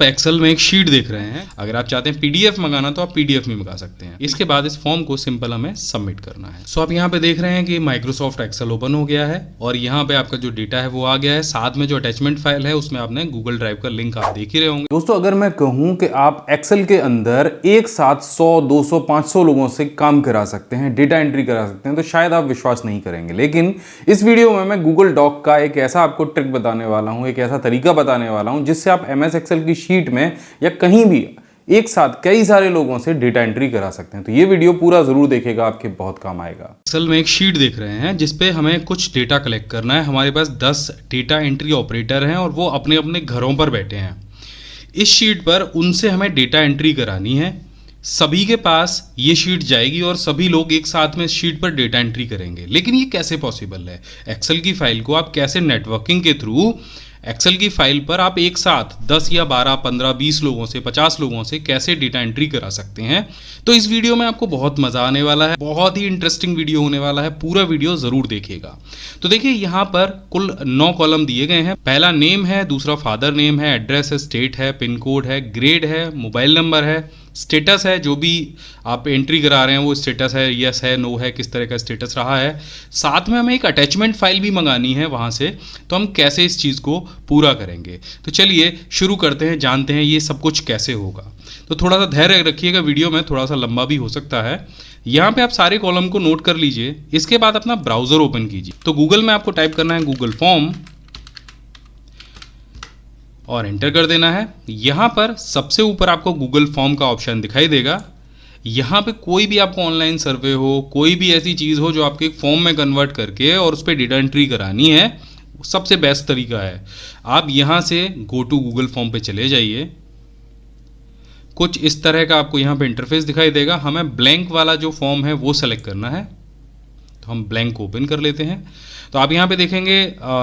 Excel में एक sheet देख रहे हैं। अगर आप चाहते हैं पीडीएफ मंगाना तो आप पीडीएफ में मंगा सकते हैं। इसके बाद इस फॉर्म को सिंपल हमें सबमिट करना है। सो आप यहाँ पे देख रहे हैं कि माइक्रोसॉफ्ट एक्सेल ओपन हो गया है और यहाँ पे आपका जो डेटा है वो आ गया है। साथ में जो अटैचमेंट फाइल है उसमें आपने गूगल ड्राइव का लिंक आप देख ही रहे होंगे। दोस्तों, अगर मैं कहूं कि आप एक्सेल के अंदर एक साथ 100, 200, 500 लोगों से काम करा सकते हैं, डेटा एंट्री करा सकते हैं, तो शायद आप विश्वास नहीं करेंगे। लेकिन इस वीडियो में मैं गूगल डॉक का एक ऐसा आपको ट्रिक बताने वाला हूं, एक ऐसा तरीका बताने वाला हूं जिससे आप एमएस एक्सेल की शीट में या कहीं भी एक साथ कई सारे लोगों से डेटा एंट्री करा सकते हैं। तो ये वीडियो पूरा जरूर देखिएगा, आपके बहुत काम आएगा। एक्सेल में एक शीट देख रहे हैं जिसपे हमें कुछ डेटा कलेक्ट करना है। हमारे पास 10 डेटा एंट्री ऑपरेटर हैं और वो अपने अपने घरों पर बैठे हैं। इस शीट पर उनसे हमें डेटा एंट्री करानी है। सभी के पास ये शीट जाएगी और सभी लोग एक साथ में इस शीट पर डेटा एंट्री करेंगे। लेकिन ये कैसे पॉसिबल है? एक्सेल की फाइल को आप कैसे नेटवर्किंग के थ्रू एक्सेल की फाइल पर आप एक साथ 10 या 12, 15, 20 लोगों से, 50 लोगों से कैसे डेटा एंट्री करा सकते हैं? तो इस वीडियो में आपको बहुत मजा आने वाला है, बहुत ही इंटरेस्टिंग वीडियो होने वाला है। पूरा वीडियो जरूर देखिएगा। तो देखिए, यहाँ पर कुल 9 कॉलम दिए गए हैं। पहला नेम है, दूसरा फादर नेम है, एड्रेस है, स्टेट है, पिन कोड है, ग्रेड है, मोबाइल नंबर है, स्टेटस है, जो भी आप एंट्री करा रहे हैं वो स्टेटस है, यस है, नो है, किस तरह का स्टेटस रहा है। साथ में हमें एक अटैचमेंट फाइल भी मंगानी है वहाँ से। तो हम कैसे इस चीज़ को पूरा करेंगे? तो चलिए शुरू करते हैं, जानते हैं ये सब कुछ कैसे होगा। तो थोड़ा सा धैर्य रखिएगा, वीडियो में थोड़ा सा लंबा भी हो सकता है। यहाँ पे आप सारे कॉलम को नोट कर लीजिए। इसके बाद अपना ब्राउज़र ओपन कीजिए। तो गूगल में आपको टाइप करना है गूगल फॉर्म और एंटर कर देना है। यहाँ पर सबसे ऊपर आपको गूगल फॉर्म का ऑप्शन दिखाई देगा। यहाँ पे कोई भी आपको ऑनलाइन सर्वे हो, कोई भी ऐसी चीज़ हो जो आपके एक फॉर्म में कन्वर्ट करके और उस पर डेटा एंट्री करानी है, सबसे बेस्ट तरीका है आप यहाँ से गो टू गूगल फॉर्म पे चले जाइए। कुछ इस तरह का आपको यहाँ पे इंटरफेस दिखाई देगा। हमें ब्लैंक वाला जो फॉर्म है वो सेलेक्ट करना है। तो हम ब्लैंक ओपन कर लेते हैं। तो आप यहाँ पे देखेंगे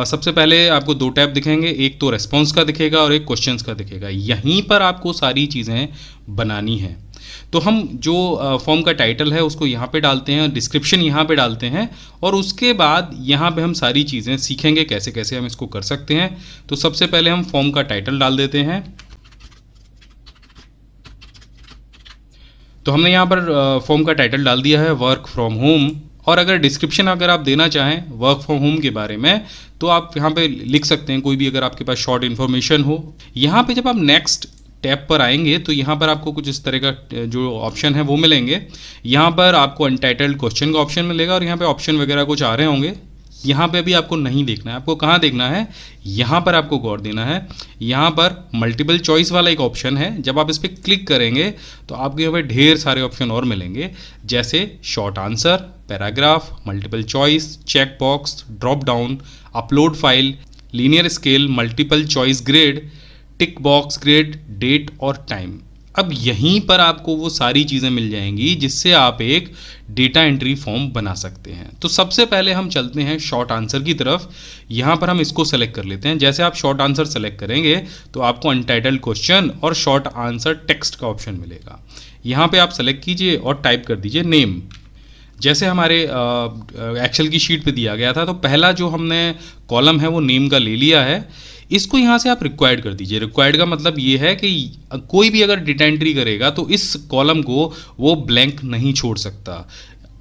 सबसे पहले आपको 2 टैब दिखेंगे, एक तो रेस्पॉन्स का दिखेगा और एक क्वेश्चंस का दिखेगा। यहीं पर आपको सारी चीज़ें बनानी है। तो हम जो फॉर्म का टाइटल है उसको यहाँ पे डालते हैं, डिस्क्रिप्शन यहाँ पे डालते हैं और उसके बाद यहाँ पे हम सारी चीज़ें सीखेंगे कैसे कैसे हम इसको कर सकते हैं। तो सबसे पहले हम फॉर्म का टाइटल डाल देते हैं। तो हमने यहाँ पर फॉर्म का टाइटल डाल दिया है वर्क फ्रॉम होम। और अगर डिस्क्रिप्शन अगर आप देना चाहें वर्क फ्रॉम होम के बारे में तो आप यहाँ पे लिख सकते हैं कोई भी, अगर आपके पास शॉर्ट इन्फॉर्मेशन हो। यहाँ पे जब आप नेक्स्ट टैब पर आएंगे तो यहाँ पर आपको कुछ इस तरह का जो ऑप्शन है वो मिलेंगे। यहाँ पर आपको अनटाइटल्ड क्वेश्चन का ऑप्शन मिलेगा और यहाँ पे ऑप्शन वगैरह कुछ आ रहे होंगे। यहाँ पे भी आपको नहीं देखना है। आपको कहाँ देखना है? यहाँ पर आपको गौर देना है। यहाँ पर मल्टीपल चॉइस वाला एक ऑप्शन है। जब आप इस पर क्लिक करेंगे तो आपको यहाँ पे ढेर सारे ऑप्शन और मिलेंगे, जैसे short answer, paragraph, multiple choice, check box, drop down, upload file, linear scale, multiple choice grade, tick box grade, date और टाइम। अब यहीं पर आपको वो सारी चीज़ें मिल जाएंगी जिससे आप एक डेटा एंट्री फॉर्म बना सकते हैं। तो सबसे पहले हम चलते हैं शॉर्ट आंसर की तरफ। यहाँ पर हम इसको सेलेक्ट कर लेते हैं। जैसे आप शॉर्ट आंसर सेलेक्ट करेंगे तो आपको अनटाइटल्ड क्वेश्चन और शॉर्ट आंसर टेक्स्ट का ऑप्शन मिलेगा। यहाँ पे आप सेलेक्ट कीजिए और टाइप कर दीजिए नेम। जैसे हमारे एक्सेल की शीट पे दिया गया था, तो पहला जो हमने कॉलम है वो नेम का ले लिया है। इसको यहाँ से आप रिक्वायर्ड कर दीजिए। रिक्वायर्ड का मतलब ये है कि कोई भी अगर डेटा एंट्री करेगा तो इस कॉलम को वो ब्लैंक नहीं छोड़ सकता,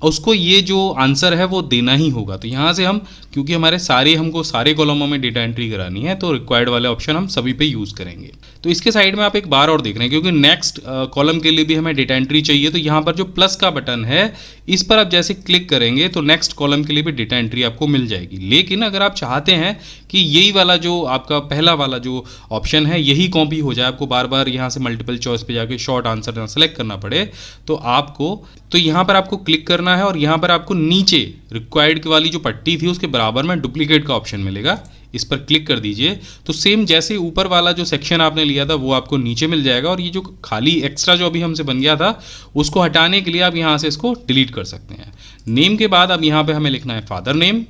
उसको ये जो आंसर है वो देना ही होगा। तो यहाँ से हम, क्योंकि हमको सारे कॉलमों में डेटा एंट्री करानी है, तो रिक्वायर्ड वाले ऑप्शन हम सभी पे यूज़ करेंगे। तो इसके साइड में आप एक बार और देख रहे हैं, क्योंकि नेक्स्ट कॉलम के लिए भी हमें डेटा एंट्री चाहिए। तो यहाँ पर जो प्लस का बटन है इस पर आप जैसे क्लिक करेंगे तो नेक्स्ट कॉलम के लिए भी डेटा एंट्री आपको मिल जाएगी। लेकिन अगर आप चाहते हैं कि यही वाला जो आपका पहला वाला जो ऑप्शन है यही कॉपी हो जाए, आपको बार बार यहाँ से मल्टीपल चॉइस पे जाके शॉर्ट आंसर ना सेलेक्ट करना पड़े, तो यहाँ पर आपको क्लिक करना है और यहाँ पर आपको नीचे रिक्वायर्ड वाली जो पट्टी थी उसके बराबर में डुप्लीकेट का ऑप्शन मिलेगा। इस पर क्लिक कर दीजिए तो सेम जैसे ऊपर वाला जो सेक्शन आपने लिया था वो आपको नीचे मिल जाएगा। और ये जो खाली एक्स्ट्रा जो अभी हमसे बन गया था उसको हटाने के लिए आप यहाँ से इसको डिलीट कर सकते हैं। नेम के बाद अब यहाँ पे हमें लिखना है फादर नेम।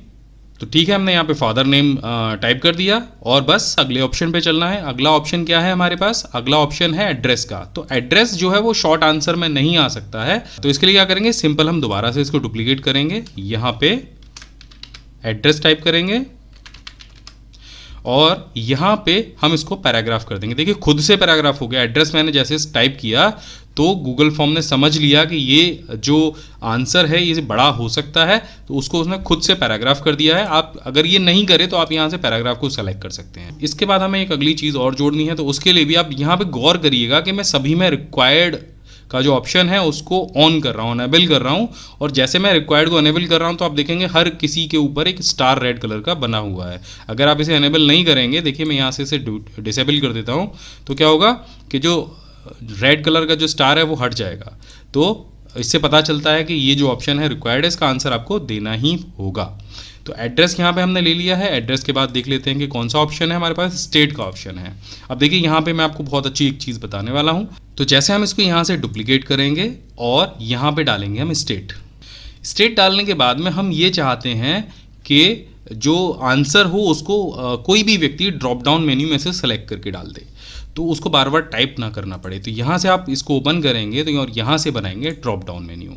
तो ठीक है, हमने यहाँ पे फादर नेम टाइप कर दिया और बस अगले ऑप्शन पे चलना है। अगला ऑप्शन क्या है हमारे पास? अगला ऑप्शन है एड्रेस का। तो एड्रेस जो है वो शॉर्ट आंसर में नहीं आ सकता है, तो इसके लिए क्या करेंगे? सिंपल हम दोबारा से इसको डुप्लीकेट करेंगे, यहाँ पे एड्रेस टाइप करेंगे और यहाँ पे हम इसको पैराग्राफ कर देंगे। देखिए खुद से पैराग्राफ हो गया। एड्रेस मैंने जैसे टाइप किया तो गूगल फॉर्म ने समझ लिया कि ये जो आंसर है ये बड़ा हो सकता है, तो उसको उसने खुद से पैराग्राफ कर दिया है। आप अगर ये नहीं करें तो आप यहाँ से पैराग्राफ को सेलेक्ट कर सकते हैं। इसके बाद हमें एक अगली चीज़ और जोड़नी है, तो उसके लिए भी आप यहाँ पे गौर करिएगा कि मैं सभी में रिक्वायर्ड का जो ऑप्शन है उसको ऑन कर रहा हूँ, अनेबल कर रहा हूँ। और जैसे मैं रिक्वायर्ड को अनेबल कर रहा हूँ तो आप देखेंगे हर किसी के ऊपर एक स्टार रेड कलर का बना हुआ है। अगर आप इसे अनेबल नहीं करेंगे, देखिए मैं यहाँ से इसे डिसेबल कर देता हूँ, तो क्या होगा कि जो रेड कलर का जो स्टार है वो हट जाएगा। तो इससे पता चलता है कि ये जो ऑप्शन है रिक्वायर्ड है, इसका आंसर आपको देना ही होगा। तो एड्रेस यहाँ पे हमने ले लिया है। एड्रेस के बाद देख लेते हैं कि कौन सा ऑप्शन है हमारे पास। स्टेट का ऑप्शन है। अब देखिए यहाँ पे मैं आपको बहुत अच्छी एक चीज़ बताने वाला हूँ। तो जैसे हम इसको यहाँ से डुप्लीकेट करेंगे और यहाँ पे डालेंगे हम स्टेट। स्टेट डालने के बाद में हम ये चाहते हैं कि जो आंसर हो उसको कोई भी व्यक्ति ड्रॉप डाउन मेन्यू में से सेलेक्ट करके डाल दे, तो उसको बार बार टाइप ना करना पड़े। तो यहाँ से आप इसको ओपन करेंगे तो और यहाँ से बनाएंगे ड्रॉप डाउन मेन्यू।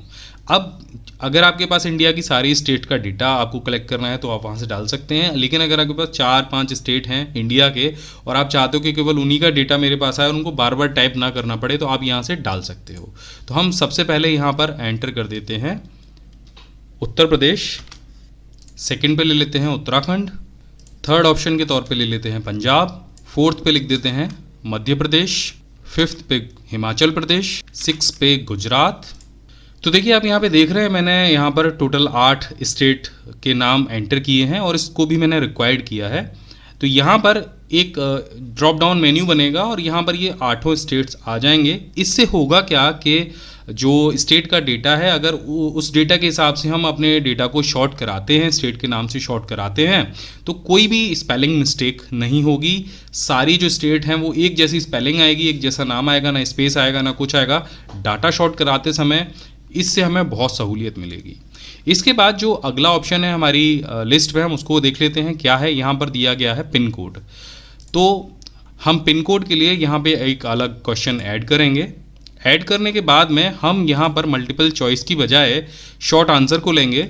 अब अगर आपके पास इंडिया की सारी स्टेट का डेटा आपको कलेक्ट करना है तो आप वहाँ से डाल सकते हैं, लेकिन अगर आपके पास 4-5 स्टेट हैं इंडिया के और आप चाहते हो कि केवल उन्हीं का डेटा मेरे पास आए और उनको बार बार टाइप ना करना पड़े, तो आप यहाँ से डाल सकते हो। तो हम सबसे पहले यहाँ पर एंटर कर देते हैं उत्तर प्रदेश, सेकंड पे ले लेते हैं उत्तराखंड, थर्ड ऑप्शन के तौर पे ले लेते हैं पंजाब, फोर्थ पे लिख देते हैं मध्य प्रदेश, फिफ्थ पे हिमाचल प्रदेश, सिक्स पे गुजरात। तो देखिए आप यहाँ पे देख रहे हैं मैंने यहाँ पर टोटल 8 स्टेट के नाम एंटर किए हैं और इसको भी मैंने रिक्वायर्ड किया है। तो यहाँ पर एक ड्रॉप डाउन मेन्यू बनेगा और यहाँ पर ये 8 स्टेट्स आ जाएंगे। इससे होगा क्या कि जो स्टेट का डेटा है, अगर उस डेटा के हिसाब से हम अपने डेटा को शॉर्ट कराते हैं, स्टेट के नाम से शॉर्ट कराते हैं, तो कोई भी स्पेलिंग मिस्टेक नहीं होगी। सारी जो स्टेट हैं वो एक जैसी स्पेलिंग आएगी, एक जैसा नाम आएगा, ना स्पेस आएगा ना कुछ आएगा। डाटा शॉर्ट कराते समय इससे हमें बहुत सहूलियत मिलेगी। इसके बाद जो अगला ऑप्शन है हमारी लिस्ट में, हम उसको देख लेते हैं क्या है। यहाँ पर दिया गया है पिन कोड। तो हम पिन कोड के लिए यहाँ पे एक अलग क्वेश्चन ऐड करेंगे। ऐड करने के बाद में हम यहाँ पर मल्टीपल चॉइस की बजाय शॉर्ट आंसर को लेंगे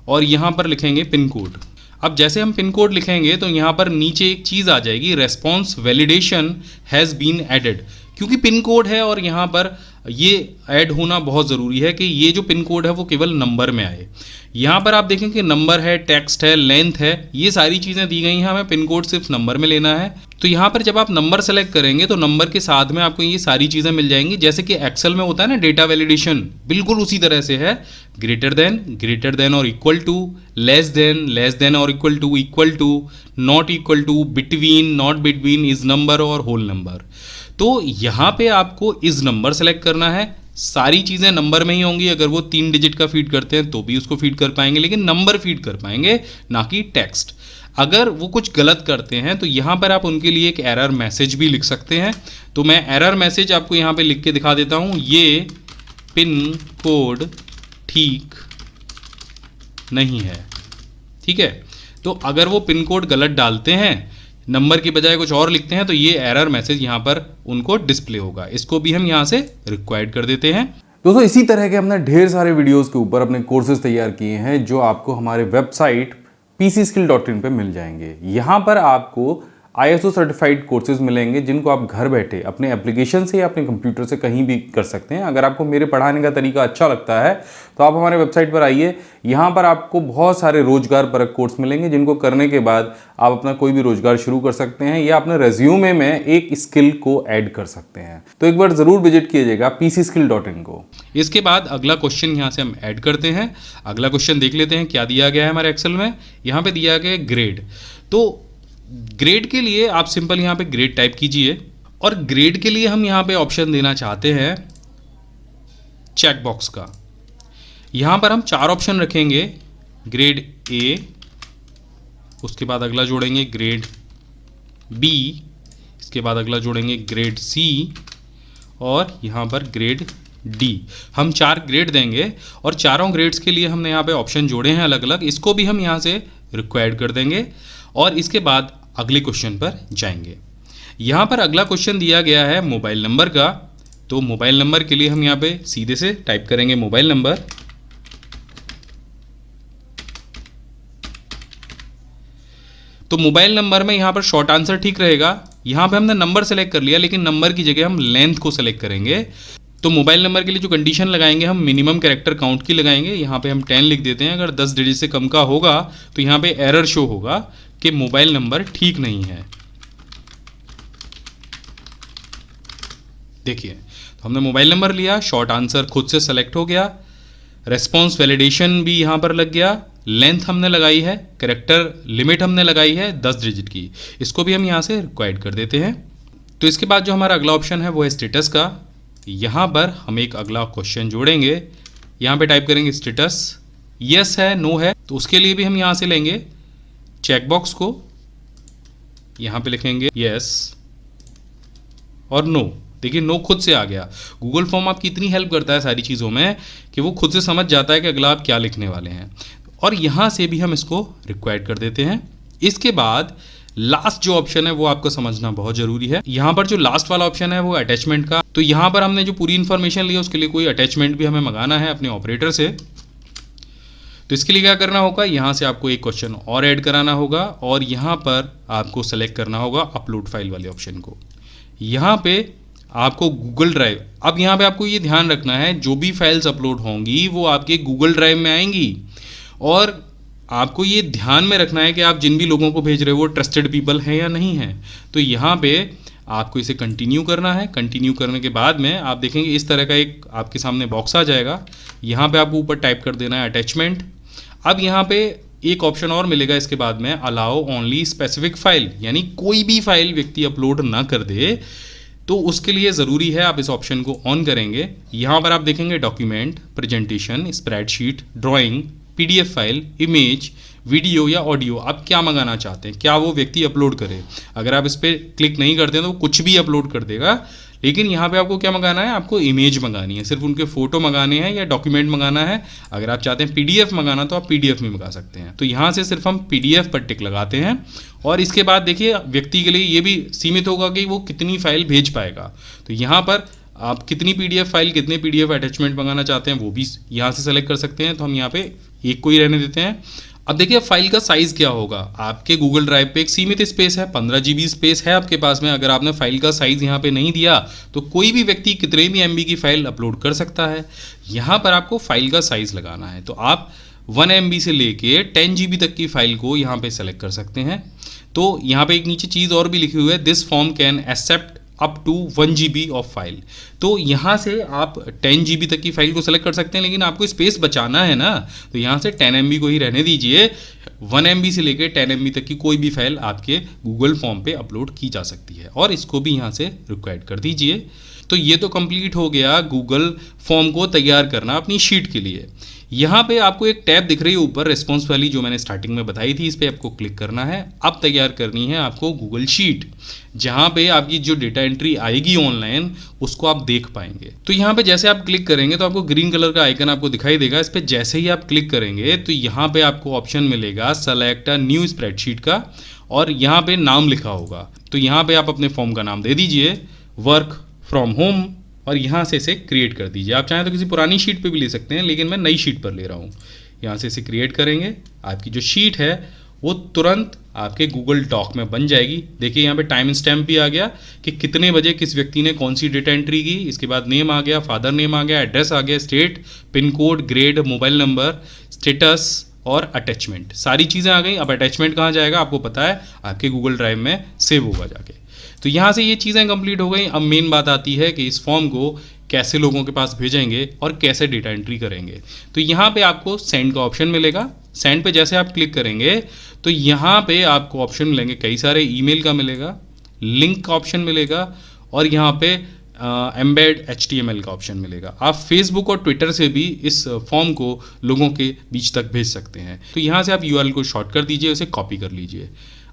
और यहाँ पर लिखेंगे पिन कोड। अब जैसे हम पिन कोड लिखेंगे तो यहाँ पर नीचे एक चीज़ आ जाएगी, response validation has been added. क्योंकि पिन कोड है और यहाँ पर ये ऐड होना बहुत ज़रूरी है कि ये जो पिन कोड है वो केवल नंबर में आए। यहाँ पर आप देखें कि नंबर है, टेक्स्ट है, लेंथ है, ये सारी चीज़ें दी गई हैं। हमें पिन कोड सिर्फ नंबर में लेना है। तो यहाँ पर जब आप नंबर सेलेक्ट करेंगे तो नंबर के साथ में आपको ये सारी चीज़ें मिल जाएंगी। जैसे कि एक्सेल में होता है ना डेटा वैलिडेशन, बिल्कुल उसी तरह से है। ग्रेटर देन और इक्वल टू, लेस देन और equal to, not equal to, between, not between, is number और होल नंबर। तो यहाँ पे आपको इज नंबर सेलेक्ट करना है। सारी चीज़ें नंबर में ही होंगी। अगर वो 3 डिजिट का फीड करते हैं तो भी उसको फीड कर पाएंगे, लेकिन नंबर फीड कर पाएंगे, ना कि टेक्स्ट। अगर वो कुछ गलत करते हैं तो यहाँ पर आप उनके लिए एक एरर मैसेज भी लिख सकते हैं। तो मैं एरर मैसेज आपको यहाँ पे लिख के दिखा देता हूँ। ये पिन कोड ठीक नहीं है, ठीक है। तो अगर वो पिन कोड गलत डालते हैं, नंबर की बजाय कुछ और लिखते हैं, तो ये एरर मैसेज यहाँ पर उनको डिस्प्ले होगा। इसको भी हम यहाँ से रिक्वायर्ड कर देते हैं। दोस्तों इसी तरह के हमने ढेर सारे वीडियोस के ऊपर अपने कोर्सेज तैयार किए हैं जो आपको हमारे वेबसाइट pcskill.in पे मिल जाएंगे। यहाँ पर आपको ISO सर्टिफाइड कोर्सेज मिलेंगे जिनको आप घर बैठे अपने एप्लीकेशन से या अपने कंप्यूटर से कहीं भी कर सकते हैं। अगर आपको मेरे पढ़ाने का तरीका अच्छा लगता है तो आप हमारे वेबसाइट पर आइए। यहाँ पर आपको बहुत सारे रोजगार परक कोर्स मिलेंगे जिनको करने के बाद आप अपना कोई भी रोजगार शुरू कर सकते हैं या अपने रेज्यूमे में एक स्किल को ऐड कर सकते हैं। तो एक बार ज़रूर विजिट कीजिएगा pcskill.in को। इसके बाद अगला क्वेश्चन यहाँ से हम ऐड करते हैं। अगला क्वेश्चन देख लेते हैं क्या दिया गया है हमारे एक्सेल में। यहाँ पे दिया गया है ग्रेड। तो ग्रेड के लिए आप सिंपल यहाँ पे ग्रेड टाइप कीजिए और ग्रेड के लिए हम यहाँ पे ऑप्शन देना चाहते हैं चेक बॉक्स का। यहाँ पर हम 4 ऑप्शन रखेंगे, ग्रेड ए, उसके बाद अगला जोड़ेंगे ग्रेड बी, इसके बाद अगला जोड़ेंगे ग्रेड सी और यहाँ पर ग्रेड डी। हम 4 ग्रेड देंगे और चारों ग्रेड्स के लिए हमने यहाँ पे ऑप्शन जोड़े हैं अलग अलग। इसको भी हम यहाँ से रिक्वायर्ड कर देंगे और इसके बाद अगले क्वेश्चन पर जाएंगे। यहाँ पर अगला क्वेश्चन दिया गया है मोबाइल नंबर का। तो मोबाइल नंबर के लिए हम यहाँ पे सीधे से टाइप करेंगे मोबाइल नंबर। तो मोबाइल नंबर में यहाँ पर शॉर्ट आंसर ठीक रहेगा। यहाँ पे हमने नंबर सेलेक्ट कर लिया, लेकिन नंबर की जगह हम लेंथ को सेलेक्ट करेंगे। तो मोबाइल नंबर के लिए जो कंडीशन लगाएंगे हम मिनिमम कैरेक्टर काउंट की लगाएंगे। यहाँ पे हम 10 लिख देते हैं। अगर 10 डिजिट से कम का होगा तो यहाँ पे एरर शो होगा कि मोबाइल नंबर ठीक नहीं है। देखिए, तो हमने मोबाइल नंबर लिया, शॉर्ट आंसर खुद से सेलेक्ट हो गया, रेस्पॉन्स वैलिडेशन भी यहाँ पर लग गया, लेंथ हमने लगाई है, कैरेक्टर लिमिट हमने लगाई है 10 डिजिट की, इसको भी हम यहाँ से रिक्वायर्ड कर देते हैं। तो इसके बाद जो हमारा अगला ऑप्शन है वो है स्टेटस का। यहाँ पर हम एक अगला क्वेश्चन जोड़ेंगे। यहाँ पे टाइप करेंगे स्टेटस, यस है नो है, तो उसके लिए भी हम यहाँ से लेंगे चेकबॉक्स को, यहाँ पे लिखेंगे यस और नो। देखिए नो खुद से आ गया। गूगल फॉर्म आपकी इतनी हेल्प करता है सारी चीज़ों में कि वो खुद से समझ जाता है कि अगला आप क्या लिखने वाले हैं, और यहाँ से भी हम इसको रिक्वायर्ड कर देते हैं। इसके बाद लास्ट जो ऑप्शन है वो आपको समझना बहुत ज़रूरी है। यहाँ पर जो लास्ट वाला ऑप्शन है वो अटैचमेंट का। तो यहाँ पर हमने जो पूरी इन्फॉर्मेशन ली है उसके लिए कोई अटैचमेंट भी हमें मंगाना है अपने ऑपरेटर से। तो इसके लिए क्या करना होगा, यहाँ से आपको एक क्वेश्चन और ऐड कराना होगा और यहाँ पर आपको सेलेक्ट करना होगा अपलोड फाइल वाले ऑप्शन को। यहाँ पे आपको गूगल ड्राइव, अब यहाँ पे आपको ये ध्यान रखना है जो भी फाइल्स अपलोड होंगी वो आपके गूगल ड्राइव में आएंगी, और आपको ये ध्यान में रखना है कि आप जिन भी लोगों को भेज रहे हो वो ट्रस्टेड पीपल हैं या नहीं हैं। तो यहाँ पे आपको इसे कंटिन्यू करना है। कंटिन्यू करने के बाद में आप देखेंगे इस तरह का एक आपके सामने बॉक्स आ जाएगा। यहाँ पे आपको ऊपर टाइप कर देना है अटैचमेंट। अब यहाँ पे एक ऑप्शन और मिलेगा इसके बाद में, अलाउ ओनली स्पेसिफिक फाइल, यानी कोई भी फाइल व्यक्ति अपलोड ना कर दे। तो उसके लिए ज़रूरी है आप इस ऑप्शन को ऑन करेंगे। यहाँ पर आप देखेंगे document, presentation, spreadsheet, drawing, PDF file, image, video या ऑडियो, आप क्या मंगाना चाहते हैं, क्या वो व्यक्ति अपलोड करे। अगर आप इस पर क्लिक नहीं करते हैं तो वो कुछ भी अपलोड कर देगा, लेकिन यहाँ पे आपको क्या मंगाना है, आपको इमेज मंगानी है, सिर्फ उनके फोटो मंगाने हैं या डॉक्यूमेंट मंगाना है। अगर आप चाहते हैं पीडीएफ मंगाना तो आप पीडीएफ में मंगा सकते हैं। तो यहाँ से सिर्फ हम पीडीएफ पर टिक लगाते हैं और इसके बाद देखिए व्यक्ति के लिए ये भी सीमित होगा कि वो कितनी फाइल भेज पाएगा। तो यहाँ पर आप कितनी पीडीएफ फाइल, कितने पीडीएफ अटैचमेंट मंगाना चाहते हैं वो भी यहाँ से सेलेक्ट कर सकते हैं। तो हम यहाँ पे एक को ही रहने देते हैं। अब देखिए फाइल का साइज़ क्या होगा। आपके गूगल ड्राइव पे एक सीमित स्पेस है, 15 GB स्पेस है आपके पास में। अगर आपने फाइल का साइज़ यहाँ पे नहीं दिया तो कोई भी व्यक्ति कितने भी MB की फाइल अपलोड कर सकता है। यहाँ पर आपको फाइल का साइज़ लगाना है, तो आप 1 MB से लेके 10 GB तक की फाइल को यहाँ पे सेलेक्ट कर सकते हैं। तो यहाँ पे एक नीचे चीज़ और भी लिखी हुई है, this form can accept up to 1 GB of file. तो यहाँ से आप 10 GB तक की फाइल को सेलेक्ट कर सकते हैं, लेकिन आपको स्पेस बचाना है ना, तो यहाँ से 10 MB को ही रहने दीजिए। 1 MB से लेकर 10 MB तक की कोई भी फाइल आपके गूगल फॉर्म पे अपलोड की जा सकती है, और इसको भी यहाँ से रिक्वायर्ड कर दीजिए। तो ये तो कंप्लीट हो गया गूगल फॉर्म को तैयार करना अपनी शीट के लिए। यहाँ पे आपको एक टैब दिख रही है ऊपर, रिस्पॉन्स वाली, जो मैंने स्टार्टिंग में बताई थी, इस पर आपको क्लिक करना है। अब तैयार करनी है आपको गूगल शीट, जहाँ पे आपकी जो डेटा एंट्री आएगी ऑनलाइन उसको आप देख पाएंगे। तो यहाँ पे जैसे आप क्लिक करेंगे तो आपको ग्रीन कलर का आइकन आपको दिखाई देगा। इस पर जैसे ही आप क्लिक करेंगे तो यहाँ पे आपको ऑप्शन मिलेगा सेलेक्ट अ न्यू स्प्रेडशीट का, और यहाँ पे नाम लिखा होगा। तो यहाँ पे आप अपने फॉर्म का नाम दे दीजिए वर्क फ्रॉम होम, और यहाँ से इसे क्रिएट कर दीजिए। आप चाहें तो किसी पुरानी शीट पे भी ले सकते हैं, लेकिन मैं नई शीट पर ले रहा हूँ। यहाँ से इसे क्रिएट करेंगे, आपकी जो शीट है वो तुरंत आपके गूगल डॉक में बन जाएगी। देखिए यहाँ पे टाइम स्टैम्प भी आ गया कि कितने बजे किस व्यक्ति ने कौन सी डेटा एंट्री की। इसके बाद नेम आ गया, फादर नेम आ गया, एड्रेस आ गया, state, pin code, grade, mobile number, status और अटैचमेंट, सारी चीज़ें आ गई। अब अटैचमेंट कहाँ जाएगा आपको पता है, आपके गूगल ड्राइव में सेव होगा जाके। तो यहाँ से ये चीज़ें कंप्लीट हो गई। अब मेन बात आती है कि इस फॉर्म को कैसे लोगों के पास भेजेंगे और कैसे डेटा एंट्री करेंगे। तो यहाँ पे आपको सेंड का ऑप्शन मिलेगा। सेंड पे जैसे आप क्लिक करेंगे तो यहाँ पे आपको ऑप्शन मिलेंगे कई सारे, ईमेल का मिलेगा, लिंक का ऑप्शन मिलेगा, और यहाँ पे एम्बेड HTML का ऑप्शन मिलेगा। आप फेसबुक और ट्विटर से भी इस फॉर्म को लोगों के बीच तक भेज सकते हैं। तो यहाँ से आप URL को शॉर्ट कर दीजिए, उसे कॉपी कर लीजिए।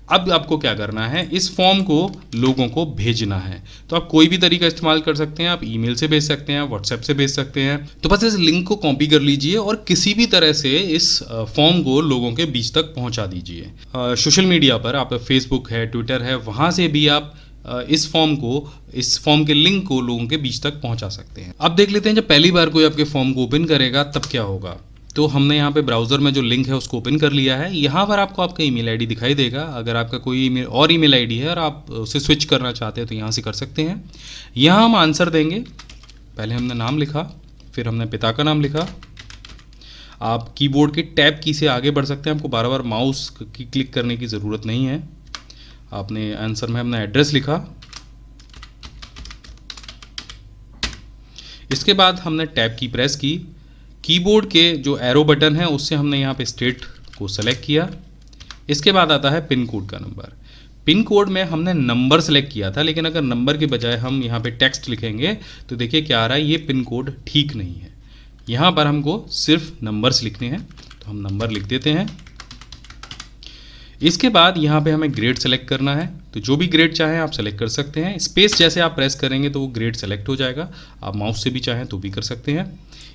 अब आपको क्या करना है, इस फॉर्म को लोगों को भेजना है। तो आप कोई भी तरीका इस्तेमाल कर सकते हैं, आप ईमेल से भेज सकते हैं, व्हाट्सएप से भेज सकते हैं। तो बस इस लिंक को कॉपी कर लीजिए और किसी भी तरह से इस फॉर्म को लोगों के बीच तक पहुंचा दीजिए। सोशल मीडिया पर आप फेसबुक है, ट्विटर है, वहाँ से भी आप इस फॉर्म के लिंक को लोगों के बीच तक पहुंचा सकते हैं। अब देख लेते हैं जब पहली बार कोई आपके फॉर्म को ओपन करेगा तब क्या होगा। तो हमने यहाँ पे ब्राउज़र में जो लिंक है उसको ओपन कर लिया है। यहाँ पर आपको आपका ईमेल आईडी दिखाई देगा। अगर आपका कोई ईमेल आईडी है और आप उसे स्विच करना चाहते हैं तो यहाँ से कर सकते हैं। यहाँ हम आंसर देंगे। पहले हमने नाम लिखा, फिर हमने पिता का नाम लिखा। आप कीबोर्ड के टैब की से आगे बढ़ सकते हैं, आपको बार बार माउस की क्लिक करने की ज़रूरत नहीं है। आपने आंसर में हमने एड्रेस लिखा। इसके बाद हमने टैब की प्रेस की। कीबोर्ड के जो एरो बटन है उससे हमने यहाँ पे स्टेट को सेलेक्ट किया। इसके बाद आता है पिन कोड का नंबर। पिन कोड में हमने नंबर सेलेक्ट किया था, लेकिन अगर नंबर के बजाय हम यहाँ पे टेक्स्ट लिखेंगे तो देखिए क्या आ रहा है, ये पिन कोड ठीक नहीं है। यहाँ पर हमको सिर्फ नंबर्स लिखने हैं, तो हम नंबर लिख देते हैं। इसके बाद यहाँ पे हमें ग्रेड सेलेक्ट करना है, तो जो भी ग्रेड चाहें आप सेलेक्ट कर सकते हैं। स्पेस जैसे आप प्रेस करेंगे तो वो ग्रेड सेलेक्ट हो जाएगा। आप माउस से भी चाहें तो भी कर सकते हैं।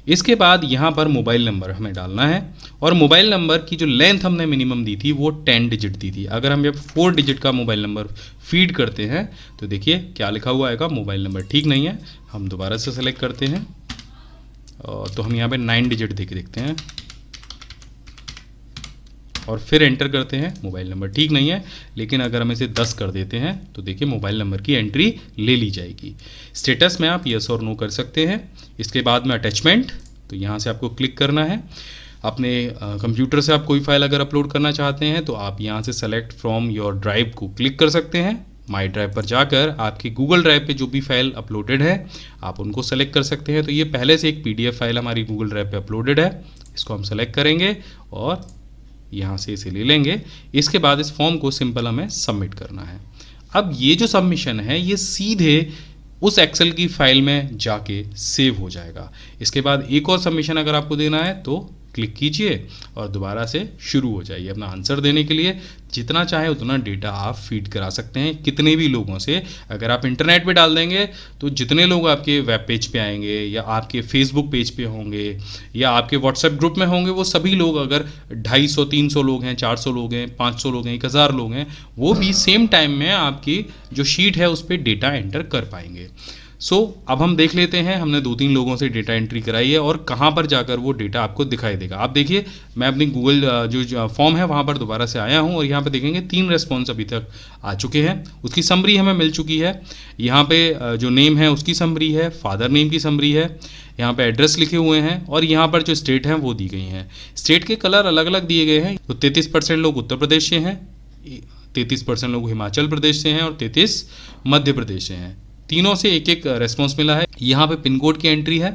इसके बाद यहाँ पर मोबाइल नंबर हमें डालना है, और मोबाइल नंबर की जो लेंथ हमने मिनिमम दी थी वो 10 डिजिट दी थी। अगर हम जब 4 डिजिट का मोबाइल नंबर फीड करते हैं तो देखिए क्या लिखा हुआ आएगा, मोबाइल नंबर ठीक नहीं है। हम दोबारा से सेलेक्ट करते हैं, तो हम यहाँ पे 9 डिजिट देखते हैं और फिर एंटर करते हैं। मोबाइल नंबर ठीक नहीं है, लेकिन अगर हम इसे 10 कर देते हैं तो देखिए मोबाइल नंबर की एंट्री ले ली जाएगी। स्टेटस में आप यस और नो कर सकते हैं। इसके बाद में अटैचमेंट, तो यहाँ से आपको क्लिक करना है। अपने कंप्यूटर से आप कोई फाइल अगर अपलोड करना चाहते हैं तो आप यहाँ से सेलेक्ट फ्रॉम योर ड्राइव को क्लिक कर सकते हैं। माई ड्राइव पर जाकर आपकी गूगल ड्राइव पे जो भी फाइल अपलोडेड है आप उनको सेलेक्ट कर सकते हैं। तो ये पहले से एक PDF फाइल हमारी गूगल ड्राइव पे अपलोडेड है, इसको हम सेलेक्ट करेंगे और यहाँ से इसे ले लेंगे। इसके बाद इस फॉर्म को सिंपल हमें सबमिट करना है। अब ये जो सबमिशन है ये सीधे उस एक्सेल की फाइल में जाके सेव हो जाएगा। इसके बाद एक और सबमिशन अगर आपको देना है तो क्लिक कीजिए और दोबारा से शुरू हो जाइए अपना आंसर देने के लिए। जितना चाहे उतना डेटा आप फीड करा सकते हैं, कितने भी लोगों से। अगर आप इंटरनेट पे डाल देंगे तो जितने लोग आपके वेब पेज पे आएंगे या आपके फेसबुक पेज पे होंगे या आपके व्हाट्सएप ग्रुप में होंगे, वो सभी लोग, अगर 250 300 लोग हैं, 400 लोग हैं, 500 लोग हैं, 1000 लोग हैं, वो भी सेम टाइम में आपकी जो शीट है उस पर डेटा एंटर कर पाएंगे। अब हम देख लेते हैं, हमने 2-3 लोगों से डेटा एंट्री कराई है और कहाँ पर जाकर वो डेटा आपको दिखाई देगा। आप देखिए मैं अपनी गूगल जो फॉर्म है वहाँ पर दोबारा से आया हूँ और यहाँ पे देखेंगे 3 रेस्पॉन्स अभी तक आ चुके हैं। उसकी समरी हमें मिल चुकी है। यहाँ पे जो नेम है उसकी समरी है, फादर नेम की समरी है, यहाँ पे एड्रेस लिखे हुए हैं और यहाँ पर जो स्टेट हैं वो दी गई हैं। स्टेट के कलर अलग अलग दिए गए हैं। तो 33% लोग उत्तर प्रदेश से हैं, 33% लोग हिमाचल प्रदेश से हैं और 33 मध्य प्रदेश से हैं। तीनों से एक एक रेस्पॉन्स मिला है। यहाँ पे पिन कोड की एंट्री है,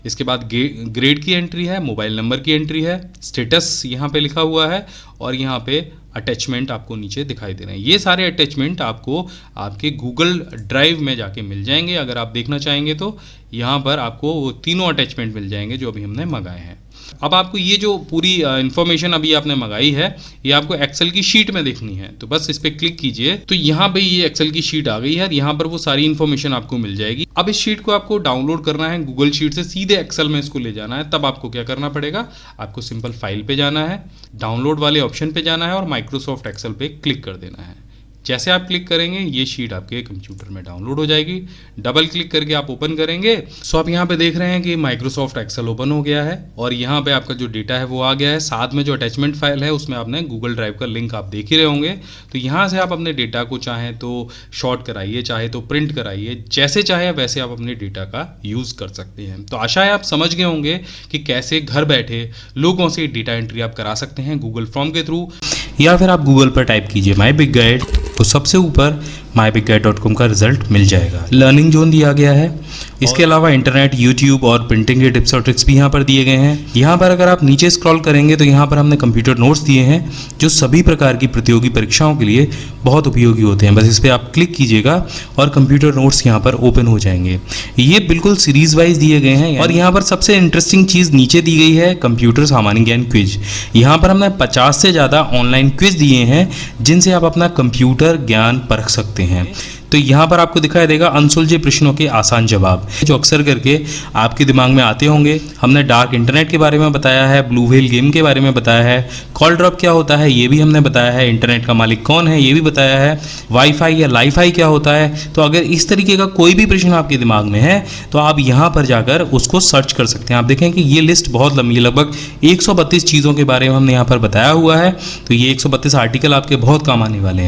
इसके बाद ग्रेड की एंट्री है, मोबाइल नंबर की एंट्री है, स्टेटस यहाँ पे लिखा हुआ है और यहाँ पे अटैचमेंट आपको नीचे दिखाई दे रहे हैं। ये सारे अटैचमेंट आपको आपके गूगल ड्राइव में जाके मिल जाएंगे। अगर आप देखना चाहेंगे तो यहाँ पर आपको वो तीनों अटैचमेंट मिल जाएंगे जो अभी हमने मंगाए हैं। अब आपको ये जो पूरी इन्फॉर्मेशन अभी आपने मंगाई है ये आपको एक्सेल की शीट में देखनी है, तो बस इस पर क्लिक कीजिए। तो यहाँ पे ये एक्सेल की शीट आ गई है, यहाँ पर वो सारी इन्फॉर्मेशन आपको मिल जाएगी। अब इस शीट को आपको डाउनलोड करना है गूगल शीट से, सीधे एक्सेल में इसको ले जाना है। तब आपको क्या करना पड़ेगा, आपको सिंपल फाइल पे जाना है, डाउनलोड वाले ऑप्शन पे जाना है और माइक्रोसॉफ्ट एक्सेल पे क्लिक कर देना है। जैसे आप क्लिक करेंगे ये शीट आपके कंप्यूटर में डाउनलोड हो जाएगी। डबल क्लिक करके आप ओपन करेंगे। आप यहाँ पे देख रहे हैं कि माइक्रोसॉफ्ट एक्सेल ओपन हो गया है और यहाँ पे आपका जो डेटा है वो आ गया है। साथ में जो अटैचमेंट फाइल है उसमें आपने गूगल ड्राइव का लिंक आप देख ही रहे होंगे। तो यहाँ से आप अपने डेटा को चाहें तो शॉर्ट कराइए, चाहे तो प्रिंट कराइए, जैसे चाहे वैसे आप अपने डेटा का यूज़ कर सकते हैं। तो आशा है आप समझ गए होंगे कि कैसे घर बैठे लोगों से डेटा एंट्री आप करा सकते हैं गूगल फॉर्म के थ्रू, या फिर आप गूगल पर टाइप कीजिए माई बिग गाइड, तो सबसे ऊपर myBigGuide.com का रिजल्ट मिल जाएगा। लर्निंग जोन दिया गया है। इसके अलावा इंटरनेट, यूट्यूब और प्रिंटिंग के टिप्स और ट्रिक्स भी यहाँ पर दिए गए हैं। यहाँ पर अगर आप नीचे स्क्रॉल करेंगे तो यहाँ पर हमने कंप्यूटर नोट्स दिए हैं जो सभी प्रकार की प्रतियोगी परीक्षाओं के लिए बहुत उपयोगी होते हैं। बस इस पर आप क्लिक कीजिएगा और कंप्यूटर नोट्स यहाँ पर ओपन हो जाएंगे। ये बिल्कुल सीरीज वाइज दिए गए हैं और यहाँ पर सबसे इंटरेस्टिंग चीज़ नीचे दी गई है कंप्यूटर सामान्य ज्ञान क्विज। यहाँ पर हमने 50 से ज़्यादा ऑनलाइन क्विज दिए हैं जिनसे आप अपना कंप्यूटर ज्ञान परख सकते हैं। तो यहाँ पर आपको दिखाई देगा अनसुलझे प्रश्नों के आसान जवाब, जो अक्सर करके आपके दिमाग में आते होंगे। हमने डार्क इंटरनेट के बारे में बताया है, ब्लू व्हेल गेम के बारे में बताया है, कॉल ड्रॉप क्या होता है ये भी हमने बताया है, इंटरनेट का मालिक कौन है ये भी बताया है, वाईफाई या लाईफाई क्या होता है। तो अगर इस तरीके का कोई भी प्रश्न आपके दिमाग में है तो आप यहाँ पर जाकर उसको सर्च कर सकते हैं। आप देखें कि ये लिस्ट बहुत लंबी है, लगभग 132 चीज़ों के बारे में हमने यहाँ पर बताया हुआ है। तो ये 132 आर्टिकल आपके बहुत काम आने वाले हैं।